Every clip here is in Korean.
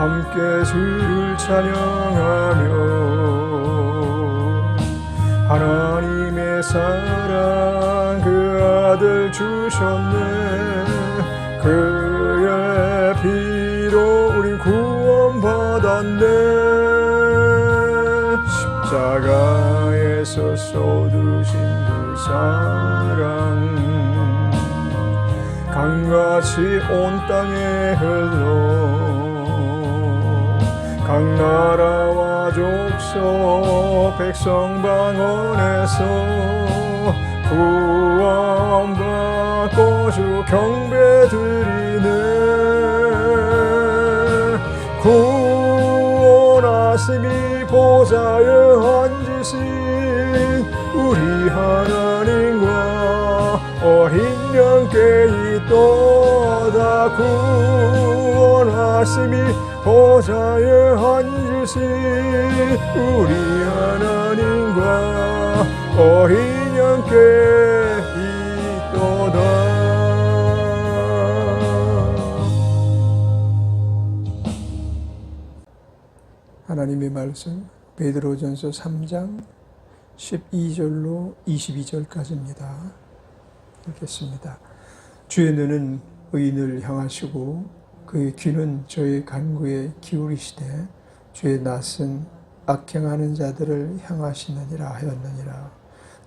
함께 주를 찬양하며 하나님의 사랑 그 아들 주셨네. 그의 피로 우린 구원받았네. 십자가에서 쏟으신 그 사랑 강같이 온 땅에 흘러 각 나라와 족속 백성 방언에서 구원받고 주 경배드리네. 구원하심이 보좌에 앉으신 우리 하나님과 어린 양께 있도다. 구원하심이 보좌에 앉으신 우리 하나님과 어린 양께 있도다. 하나님의 말씀 베드로전서 3장 12절로 22절까지입니다. 읽겠습니다. 주의 눈은 의인을 향하시고 그의 귀는 저의 간구에 기울이시되 주의 낯은 악행하는 자들을 향하시느니라 하였느니라.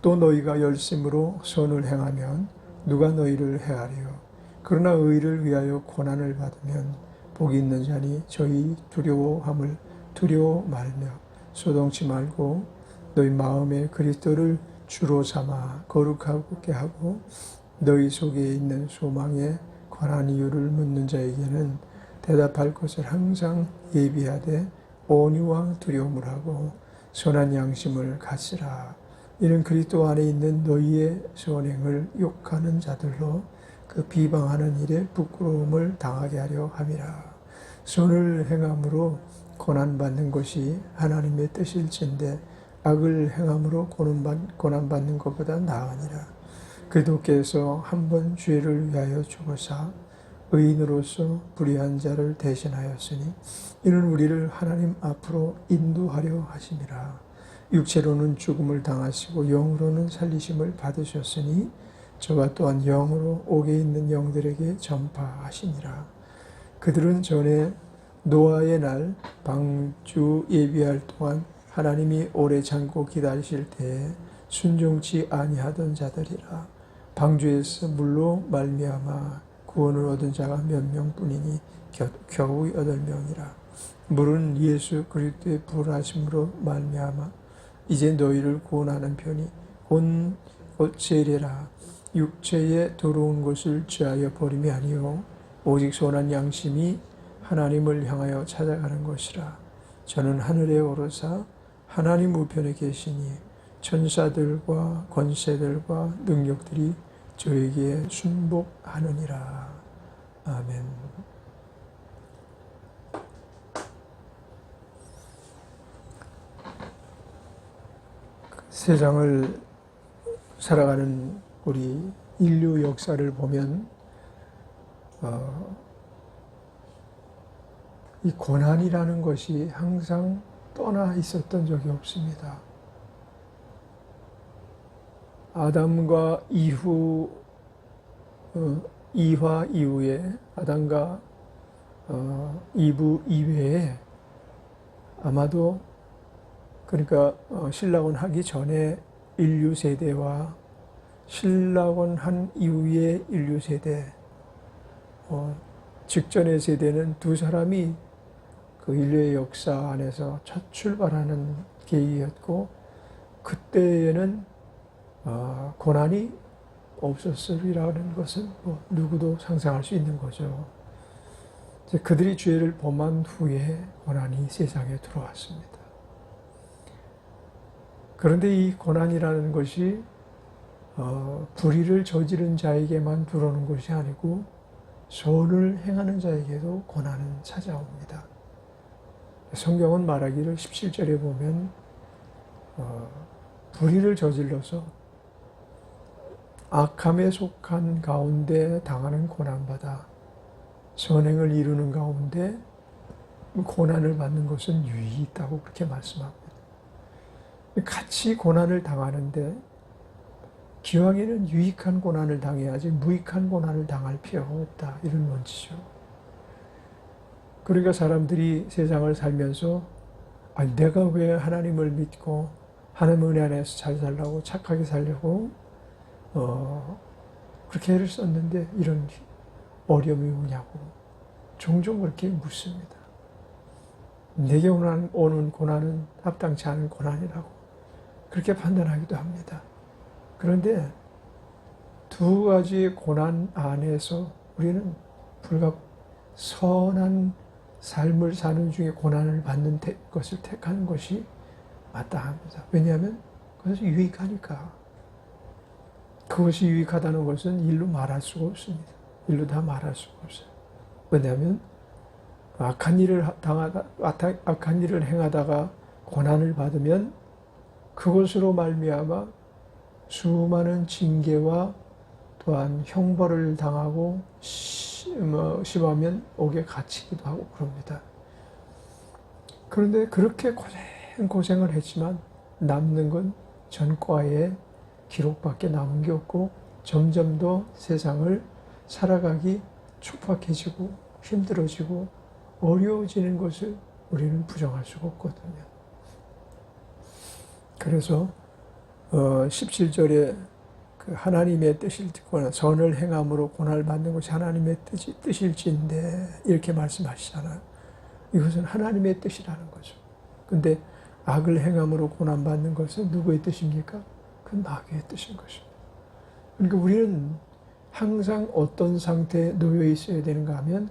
또 너희가 열심으로 선을 행하면 누가 너희를 해하리요. 그러나 의를 위하여 고난을 받으면 복이 있는 자니 저희 두려워함을 두려워 말며 소동치 말고 너희 마음에 그리스도를 주로 삼아 거룩하게 하고 너희 속에 있는 소망에 관한 이유를 묻는 자에게는 대답할 것을 항상 예비하되 온유와 두려움을 하고 선한 양심을 가지라. 이는 그리스도 안에 있는 너희의 선행을 욕하는 자들로 그 비방하는 일에 부끄러움을 당하게 하려 함이라. 선을 행함으로 고난받는 것이 하나님의 뜻일진데 악을 행함으로 고난받는 것보다 나으니라. 그리스도께서 한 번 죄를 위하여 죽으사 의인으로서 불의한 자를 대신하였으니 이는 우리를 하나님 앞으로 인도하려 하심이라. 육체로는 죽음을 당하시고 영으로는 살리심을 받으셨으니 저와 또한 영으로 옥에 있는 영들에게 전파하시니라. 그들은 전에 노아의 날 방주 예비할 동안 하나님이 오래 참고 기다리실 때에 순종치 아니하던 자들이라. 방주에서 물로 말미암아 구원을 얻은 자가 몇 명뿐이니 겨우 8명이라. 물은 예수 그리스도의 부활하심으로 말미암아 이제 너희를 구원하는 편이 곧 세례라. 육체에 들어온 것을 취하여 버림이 아니요 오직 선한 양심이 하나님을 향하여 찾아가는 것이라. 저는 하늘에 오르사 하나님 우편에 계시니 천사들과 권세들과 능력들이 저에게 순복하느니라. 아멘. 세상을 살아가는 우리 인류 역사를 보면 이 고난이라는 것이 항상 떠나 있었던 적이 없습니다. 아담과 이화 이후에 아담과 이브 이외에 아마도 그러니까 신락원 하기 전에 인류 세대와 신락원 한 이후의 인류 세대 직전의 세대는 두 사람이 그 인류의 역사 안에서 첫 출발하는 계기였고 그때에는 고난이 없었으리라는 것은 누구도 상상할 수 있는 거죠. 그들이 죄를 범한 후에 고난이 세상에 들어왔습니다. 그런데 이 고난이라는 것이 불의를 저지른 자에게만 들어오는 것이 아니고 선을 행하는 자에게도 고난은 찾아옵니다. 성경은 말하기를 17절에 보면 불의를 저질러서 악함에 속한 가운데 당하는 고난받아 선행을 이루는 가운데 고난을 받는 것은 유익이 있다고 그렇게 말씀합니다. 같이 고난을 당하는데 기왕에는 유익한 고난을 당해야지 무익한 고난을 당할 필요가 없다. 이런 원칙이죠. 그러니까 사람들이 세상을 살면서 내가 왜 하나님을 믿고 하나님 은혜 안에서 잘 살라고 착하게 살려고 그렇게 애를 썼는데 이런 어려움이 오냐고 종종 그렇게 묻습니다. 내게 오는 고난은 합당치 않은 고난이라고 그렇게 판단하기도 합니다. 그런데 두 가지의 고난 안에서 우리는 불과 선한 삶을 사는 중에 고난을 받는 것을 택하는 것이 마땅합니다. 왜냐하면 그것이 유익하니까. 그것이 유익하다는 것은 일로 말할 수가 없습니다. 일로 다 말할 수가 없어요. 왜냐하면 악한 일을 행하다가 고난을 받으면 그것으로 말미암아 수많은 징계와 또한 형벌을 당하고 심하면 옥에 갇히기도 하고 그럽니다. 그런데 그렇게 고생을 했지만 남는 건 전과의 기록밖에 남은 게 없고 점점 더 세상을 살아가기 촉박해지고 힘들어지고 어려워지는 것을 우리는 부정할 수가 없거든요. 그래서 17절에 그 하나님의 뜻을 듣거나 선을 행함으로 고난을 받는 것이 하나님의 뜻일진데 이렇게 말씀하시잖아요. 이것은 하나님의 뜻이라는 거죠. 근데 악을 행함으로 고난 받는 것은 누구의 뜻입니까? 그건 마귀의 뜻인 것입니다. 그러니까 우리는 항상 어떤 상태에 놓여 있어야 되는가 하면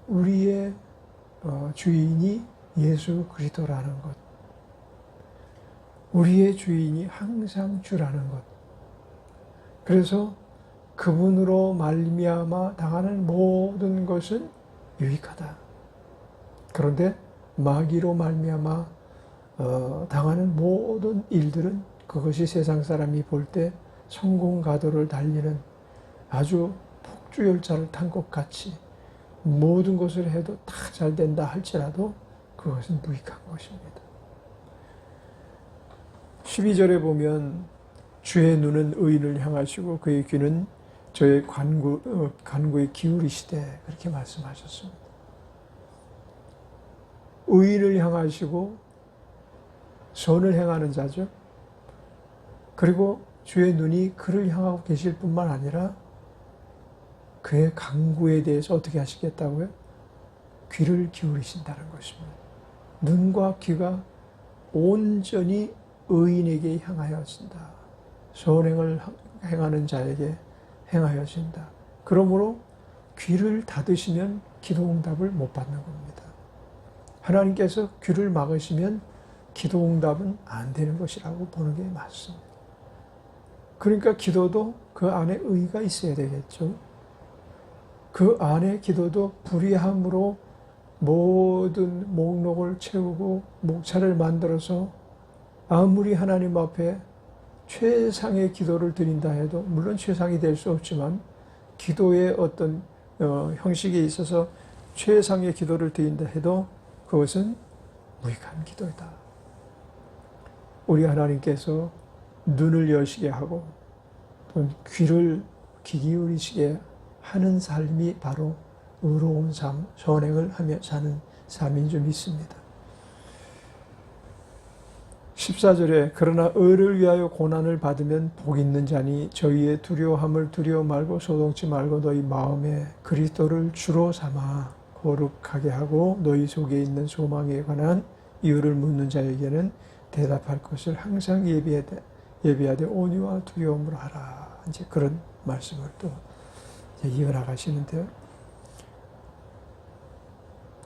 우리의 주인이 예수 그리스도라는 것, 우리의 주인이 항상 주라는 것. 그래서 그분으로 말미암아 당하는 모든 것은 유익하다. 그런데 마귀로 말미암아 당하는 모든 일들은 그것이 세상 사람이 볼 때 성공 가도를 달리는 아주 폭주열차를 탄 것 같이 모든 것을 해도 다 잘 된다 할지라도 그것은 무익한 것입니다. 12절에 보면 주의 눈은 의인을 향하시고 그의 귀는 저의 간구에 기울이시되 그렇게 말씀하셨습니다. 의인을 향하시고 선을 행하는 자죠. 그리고 주의 눈이 그를 향하고 계실 뿐만 아니라 그의 간구에 대해서 어떻게 하시겠다고요? 귀를 기울이신다는 것입니다. 눈과 귀가 온전히 의인에게 향하여진다. 선행을 행하는 자에게 행하여진다. 그러므로 귀를 닫으시면 기도응답을 못 받는 겁니다. 하나님께서 귀를 막으시면 기도응답은 안 되는 것이라고 보는 게 맞습니다. 그러니까 기도도 그 안에 의가 있어야 되겠죠. 그 안에 기도도 불의함으로 모든 목록을 채우고 목차를 만들어서 아무리 하나님 앞에 최상의 기도를 드린다 해도 물론 최상이 될 수 없지만 기도의 어떤 형식에 있어서 최상의 기도를 드린다 해도 그것은 무익한 기도이다. 우리 하나님께서 눈을 여시게 하고 또 귀를 귀 기울이시게 하는 삶이 바로 의로운 삶, 선행을 하며 사는 삶인 줄 믿습니다. 14절에 그러나 의를 위하여 고난을 받으면 복 있는 자니 저희의 두려움을 두려워 말고 소동치 말고 너희 마음에 그리스도를 주로 삼아 거룩하게 하고 너희 속에 있는 소망에 관한 이유를 묻는 자에게는 대답할 것을 항상 예비하되 온유와 두려움으로 하라. 이제 그런 말씀을 또 이어나가시는데요.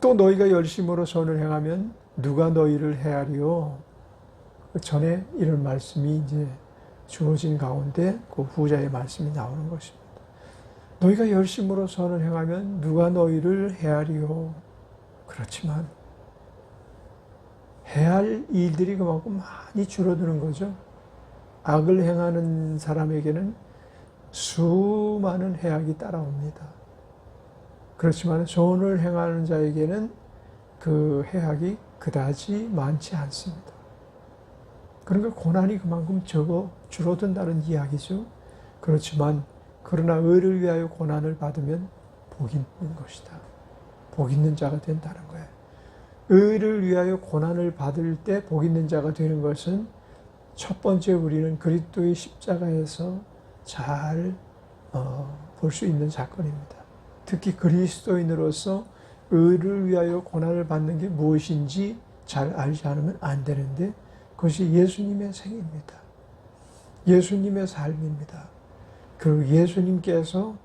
또 너희가 열심으로 선을 행하면 누가 너희를 헤아리요? 전에 이런 말씀이 이제 주어진 가운데 그 후자의 말씀이 나오는 것입니다. 너희가 열심으로 선을 행하면 누가 너희를 헤아리요? 그렇지만 해할 일들이 그만큼 많이 줄어드는 거죠. 악을 행하는 사람에게는 수많은 해악이 따라옵니다. 그렇지만 선을 행하는 자에게는 그 해악이 그다지 많지 않습니다. 그러니까 고난이 그만큼 줄어든다는 이야기죠. 그렇지만 그러나 의를 위하여 고난을 받으면 복 있는 것이다. 복 있는 자가 된다는 거예요. 의를 위하여 고난을 받을 때 복 있는 자가 되는 것은 첫 번째 우리는 그리스도의 십자가에서 잘 볼 수 있는 사건입니다. 특히 그리스도인으로서 의를 위하여 고난을 받는 게 무엇인지 잘 알지 않으면 안 되는데 그것이 예수님의 생입니다. 예수님의 삶입니다. 그 예수님께서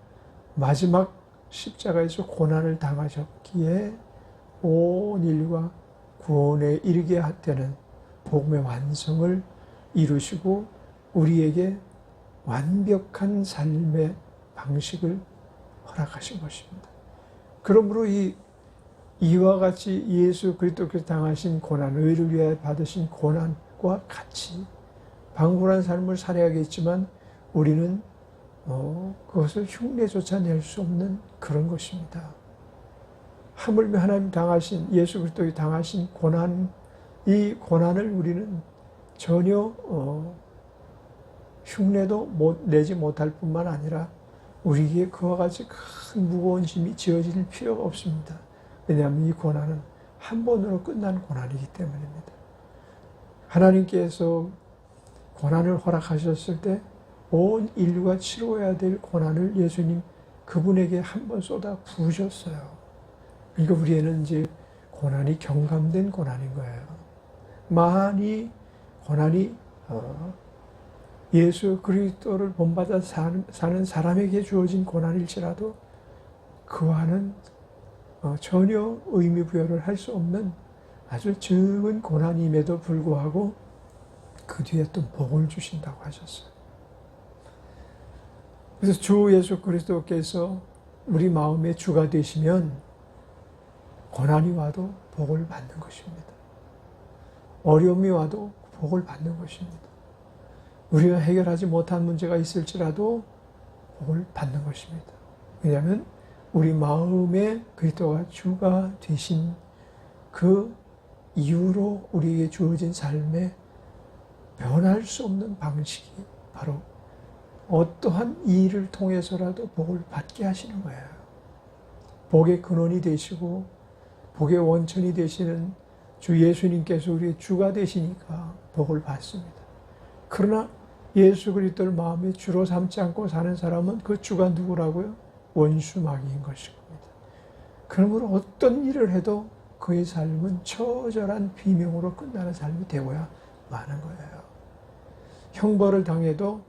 마지막 십자가에서 고난을 당하셨기에 온 인류가 구원에 이르게 되는 복음의 완성을 이루시고 우리에게 완벽한 삶의 방식을 허락하신 것입니다. 그러므로 이와 같이 예수 그리스도께서 당하신 고난, 의를 위하여 받으신 고난과 같이 방불한 삶을 살아야겠지만 우리는 그것을 흉내조차 낼 수 없는 그런 것입니다. 하물며 하나님 당하신 예수 그리스도의 당하신 고난, 이 고난을 우리는 전혀 흉내도 내지 못할 뿐만 아니라 우리에게 그와 같이 큰 무거운 짐이 지어질 필요가 없습니다. 왜냐하면 이 고난은 한 번으로 끝난 고난이기 때문입니다. 하나님께서 고난을 허락하셨을 때 온 인류가 치러야 될 고난을 예수님 그분에게 한 번 쏟아 부으셨어요. 그러니까 우리에는 이제 고난이 경감된 고난인 거예요. 많이 고난이 예수 그리스도를 본받아 사는 사람에게 주어진 고난일지라도 그와는 전혀 의미 부여를 할 수 없는 아주 적은 고난임에도 불구하고 그 뒤에 또 복을 주신다고 하셨어요. 그래서 주 예수 그리스도께서 우리 마음의 주가 되시면 고난이 와도 복을 받는 것입니다. 어려움이 와도 복을 받는 것입니다. 우리가 해결하지 못한 문제가 있을지라도 복을 받는 것입니다. 왜냐하면 우리 마음에 그리스도가 주가 되신 그 이유로 우리에게 주어진 삶에 변할 수 없는 방식이 바로 어떠한 일을 통해서라도 복을 받게 하시는 거예요. 복의 근원이 되시고 복의 원천이 되시는 주 예수님께서 우리의 주가 되시니까 복을 받습니다. 그러나 예수 그리스도를 마음의 주로 삼지 않고 사는 사람은 그 주가 누구라고요? 원수 마귀인 것인 겁니다. 그러므로 어떤 일을 해도 그의 삶은 처절한 비명으로 끝나는 삶이 되어야 마는 거예요. 형벌을 당해도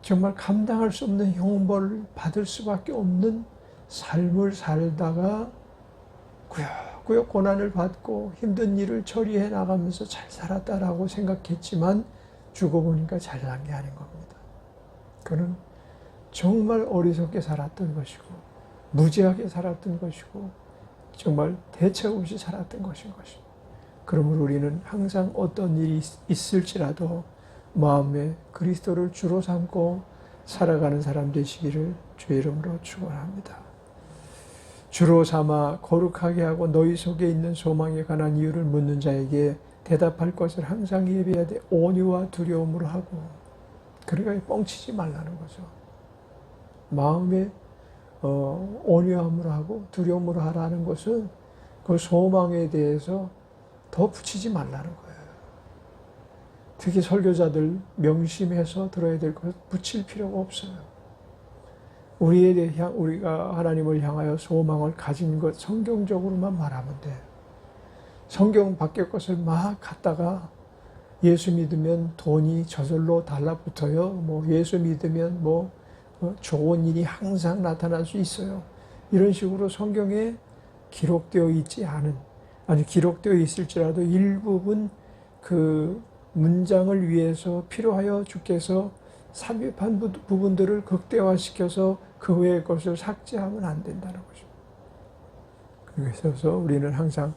정말 감당할 수 없는 형벌을 받을 수밖에 없는 삶을 살다가 구역구역 고난을 받고 힘든 일을 처리해 나가면서 잘 살았다라고 생각했지만 죽어보니까 잘난 게 아닌 겁니다. 그는 정말 어리석게 살았던 것이고 무지하게 살았던 것이고 정말 대책 없이 살았던 것인 것입니다. 그러므로 우리는 항상 어떤 일이 있을지라도 마음에 그리스도를 주로 삼고 살아가는 사람 되시기를 주의 이름으로 축원합니다. 주로 삼아 거룩하게 하고 너희 속에 있는 소망에 관한 이유를 묻는 자에게 대답할 것을 항상 예비해야 돼. 온유와 두려움으로 하고. 그러니까 뻥치지 말라는 거죠. 마음에 온유함으로 하고 두려움으로 하라는 것은 그 소망에 대해서 더 붙이지 말라는 거예요. 특히 설교자들 명심해서 들어야 될 것을 붙일 필요가 없어요. 우리가 하나님을 향하여 소망을 가진 것 성경적으로만 말하면 돼. 성경 밖의 것을 막 갖다가 예수 믿으면 돈이 저절로 달라붙어요. 예수 믿으면 좋은 일이 항상 나타날 수 있어요. 이런 식으로 성경에 기록되어 있지 않은, 기록되어 있을지라도 일부분 그 문장을 위해서 필요하여 주께서 삽입한 부분들을 극대화시켜서 그 외의 것을 삭제하면 안 된다는 것입니다. 그래서 우리는 항상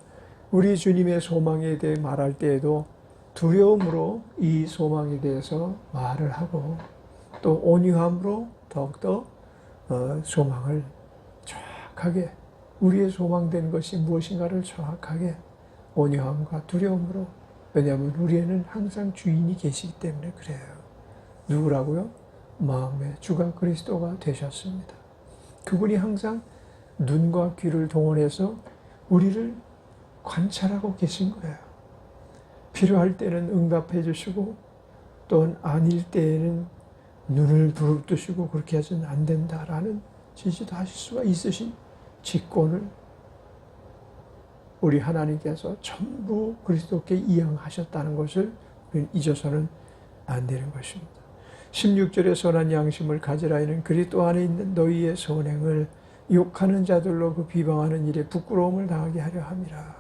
우리 주님의 소망에 대해 말할 때에도 두려움으로 이 소망에 대해서 말을 하고 또 온유함으로 더욱더 소망을 정확하게 우리의 소망된 것이 무엇인가를 정확하게 온유함과 두려움으로, 왜냐하면 우리에는 항상 주인이 계시기 때문에 그래요. 누구라고요? 마음의 주가 그리스도가 되셨습니다. 그분이 항상 눈과 귀를 동원해서 우리를 관찰하고 계신 거예요. 필요할 때는 응답해 주시고 또한 아닐 때에는 눈을 부릅뜨시고 그렇게 해서는 안 된다라는 지시도 하실 수가 있으신 직권을 우리 하나님께서 전부 그리스도께 이양하셨다는 것을 우리는 잊어서는 안 되는 것입니다. 16절에 선한 양심을 가지라 이는 그리스도 안에 있는 너희의 선행을 욕하는 자들로 그 비방하는 일에 부끄러움을 당하게 하려 함이라.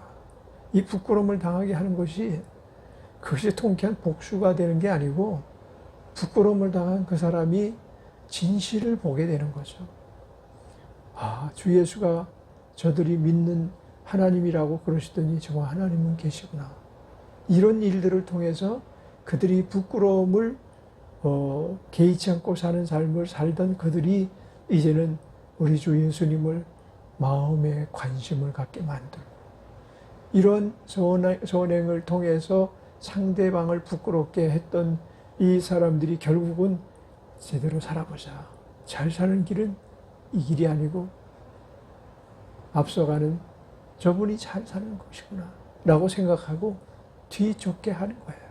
이 부끄러움을 당하게 하는 것이 그것이 통쾌한 복수가 되는 게 아니고 부끄러움을 당한 그 사람이 진실을 보게 되는 거죠. 아, 주 예수가 저들이 믿는 하나님이라고 그러시더니 정말 하나님은 계시구나. 이런 일들을 통해서 그들이 부끄러움을 개의치 않고 사는 삶을 살던 그들이 이제는 우리 주 예수님을 마음에 관심을 갖게 만들고 이런 선행을 통해서 상대방을 부끄럽게 했던 이 사람들이 결국은 제대로 살아보자. 잘 사는 길은 이 길이 아니고 앞서가는 저분이 잘 사는 것이구나 라고 생각하고 뒤쫓게 하는 거예요.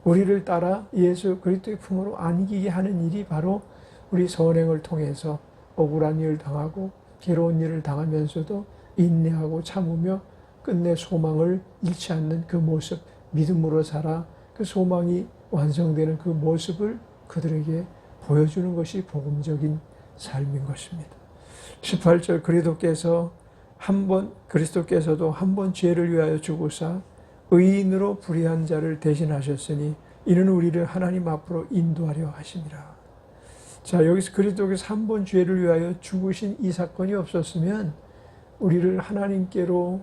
우리를 따라 예수 그리스도의 품으로 안기게 하는 일이 바로 우리 선행을 통해서 억울한 일을 당하고 괴로운 일을 당하면서도 인내하고 참으며 끝내 소망을 잃지 않는 그 모습, 믿음으로 살아 그 소망이 완성되는 그 모습을 그들에게 보여주는 것이 복음적인 삶인 것입니다. 18절 그리스도께서도 한 번 죄를 위하여 죽으사 의인으로 불의한 자를 대신하셨으니 이는 우리를 하나님 앞으로 인도하려 하심이라. 자, 여기서 그리스도께서 한 번 죄를 위하여 죽으신 이 사건이 없었으면 우리를 하나님께로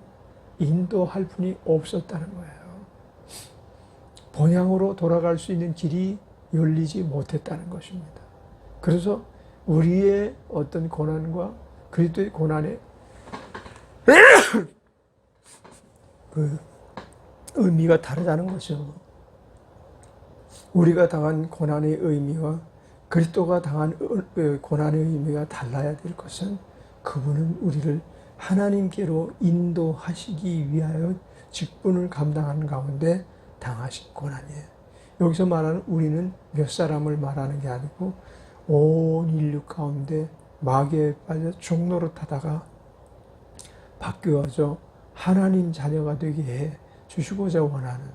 인도할 분이 없었다는 거예요. 본향으로 돌아갈 수 있는 길이 열리지 못했다는 것입니다. 그래서 우리의 어떤 고난과 그리스도의 고난의 그 의미가 다르다는 거죠. 우리가 당한 고난의 의미와 그리스도가 당한 고난의 의미가 달라야 될 것은 그분은 우리를 하나님께로 인도하시기 위하여 직분을 감당하는 가운데 당하신 고난이에요. 여기서 말하는 우리는 몇 사람을 말하는 게 아니고 온 인류 가운데 마귀에 빠져 종노릇하다가 바뀌어져 하나님 자녀가 되게 해 주시고자 원하는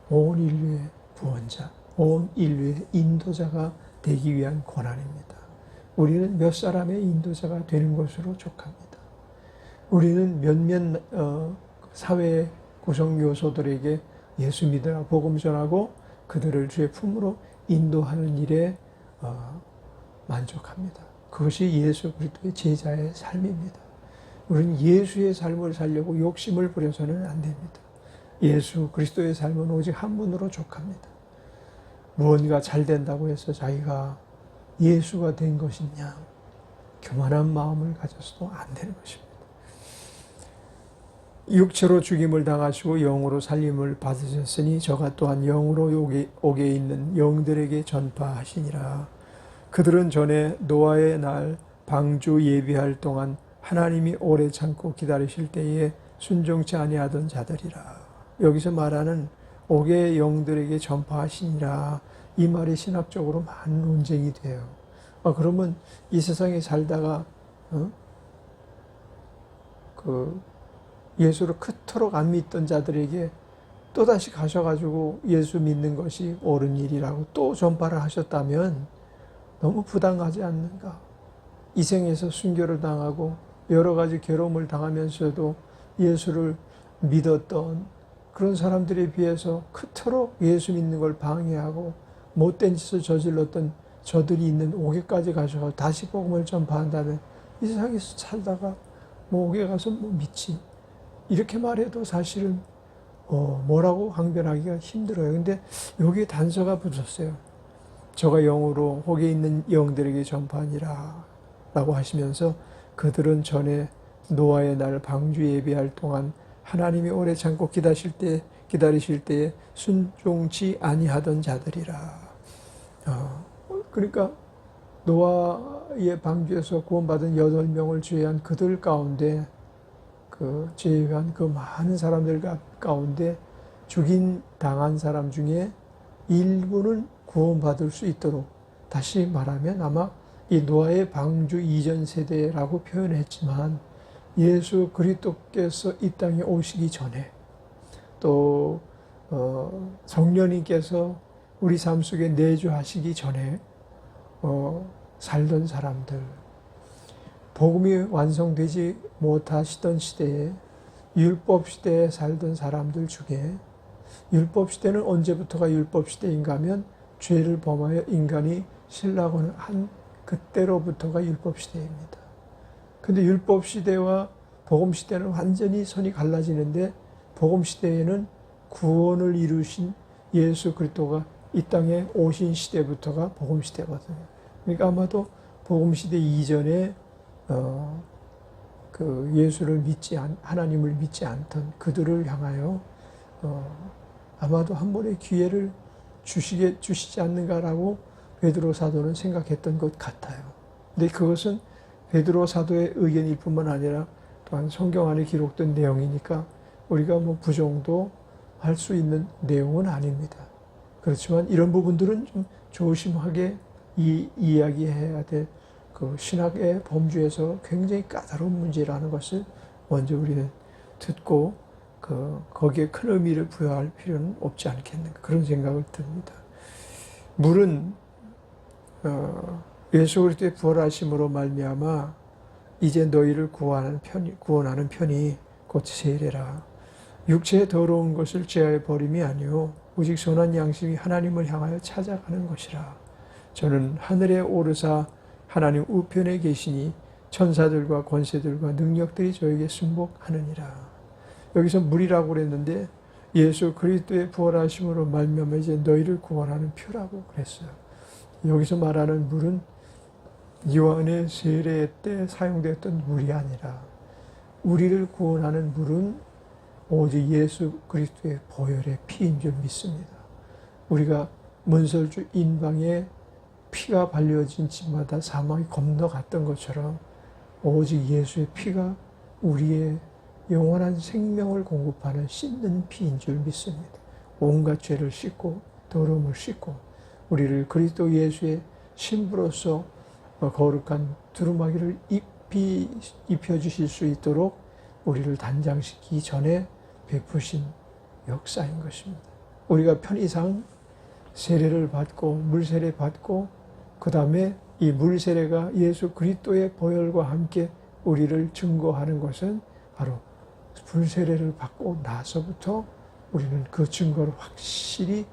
온 인류의 구원자, 온 인류의 인도자가 되기 위한 고난입니다. 우리는 몇 사람의 인도자가 되는 것으로 족합니다. 우리는 몇몇 사회 구성 요소들에게 예수 믿으라 복음 전하고 그들을 주의 품으로 인도하는 일에 만족합니다. 그것이 예수 그리스도의 제자의 삶입니다. 우리는 예수의 삶을 살려고 욕심을 부려서는 안 됩니다. 예수 그리스도의 삶은 오직 한 분으로 족합니다. 무언가 잘 된다고 해서 자기가 예수가 된 것이냐 교만한 마음을 가져서도 안 되는 것입니다. 육체로 죽임을 당하시고 영으로 살림을 받으셨으니 저가 또한 영으로 옥에 있는 영들에게 전파하시니라. 그들은 전에 노아의 날 방주 예비할 동안 하나님이 오래 참고 기다리실 때에 순종치 아니하던 자들이라. 여기서 말하는 옥의 영들에게 전파하시니라. 이 말이 신학적으로 많은 논쟁이 돼요. 그러면 이 세상에 살다가 예수를 그토록 안 믿던 자들에게 또다시 가셔가지고 예수 믿는 것이 옳은 일이라고 또 전파를 하셨다면 너무 부당하지 않는가. 이 생에서 순교를 당하고 여러 가지 괴로움을 당하면서도 예수를 믿었던 그런 사람들에 비해서 그토록 예수 믿는 걸 방해하고 못된 짓을 저질렀던 저들이 있는 옥에까지 가셔서 다시 복음을 전파한다면 이 세상에서 살다가 옥에 가서 믿지. 이렇게 말해도 사실은 뭐라고 항변하기가 힘들어요. 근데 여기에 단서가 붙었어요. 저가 영으로 옥에 있는 영들에게 전파하니라 라고 하시면서 그들은 전에 노아의 날 방주 예비할 동안 하나님이 오래 참고 기다리실 때에 순종치 아니하던 자들이라. 그러니까 노아의 방주에서 구원받은 8명을 제외한 그들 가운데 제외한 그 많은 사람들 가운데 당한 사람 중에 일부는 구원받을 수 있도록, 다시 말하면 아마 이 노아의 방주 이전 세대라고 표현했지만 예수 그리스도께서 이 땅에 오시기 전에 또 성령님께서 우리 삶 속에 내주하시기 전에 살던 사람들, 복음이 완성되지 못하시던 시대에 율법 시대에 살던 사람들 중에, 율법 시대는 언제부터가 율법 시대인가 하면 죄를 범하여 인간이 실락을 한 그때로부터가 율법 시대입니다. 근데 율법 시대와 복음 시대는 완전히 선이 갈라지는데, 복음 시대에는 구원을 이루신 예수 그리스도가 이 땅에 오신 시대부터가 복음 시대거든요. 그러니까 아마도 복음 시대 이전에 예수를 하나님을 믿지 않던 그들을 향하여 아마도 한 번의 기회를 주시지 않는가라고 베드로 사도는 생각했던 것 같아요. 근데 그것은 베드로 사도의 의견일 뿐만 아니라 또한 성경 안에 기록된 내용이니까 우리가 부정도 할 수 있는 내용은 아닙니다. 그렇지만 이런 부분들은 좀 조심하게 이야기해야 될 그 신학의 범주에서 굉장히 까다로운 문제라는 것을 먼저 우리는 듣고 거기에 큰 의미를 부여할 필요는 없지 않겠는가, 그런 생각을 듭니다. 물은 예수 그리스도의 부활하심으로 말미암아 이제 너희를 구원하는 편이 곧 세례라. 육체의 더러운 것을 제하여 버림이 아니요 오직 선한 양심이 하나님을 향하여 찾아가는 것이라. 저는 하늘에 오르사 하나님 우편에 계시니 천사들과 권세들과 능력들이 저에게 순복하느니라. 여기서 물이라고 그랬는데 예수 그리스도의 부활하심으로 말미암아 이제 너희를 구원하는 표라고 그랬어요. 여기서 말하는 물은 요한의 세례 때 사용되었던 물이 아니라 우리를 구원하는 물은 오직 예수 그리스도의 보혈의 피인 줄 믿습니다. 우리가 문설주 인방에 피가 발려진 집마다 사망이 건너갔던 것처럼 오직 예수의 피가 우리의 영원한 생명을 공급하는 씻는 피인 줄 믿습니다. 온갖 죄를 씻고 더러움을 씻고 우리를 그리스도 예수의 신부로서 거룩한 두루마기를 입혀주실 수 있도록 우리를 단장시키기 전에 베푸신 역사인 것입니다. 우리가 편의상 세례를 받고 물세례 받고 그 다음에 이 물세례가 예수 그리스도의 보혈과 함께 우리를 증거하는 것은 바로 물세례를 받고 나서부터 우리는 그 증거를 확실히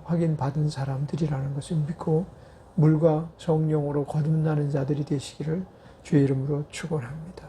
확인받은 사람들이라는 것을 믿고 물과 성령으로 거듭나는 자들이 되시기를 주의 이름으로 축원합니다.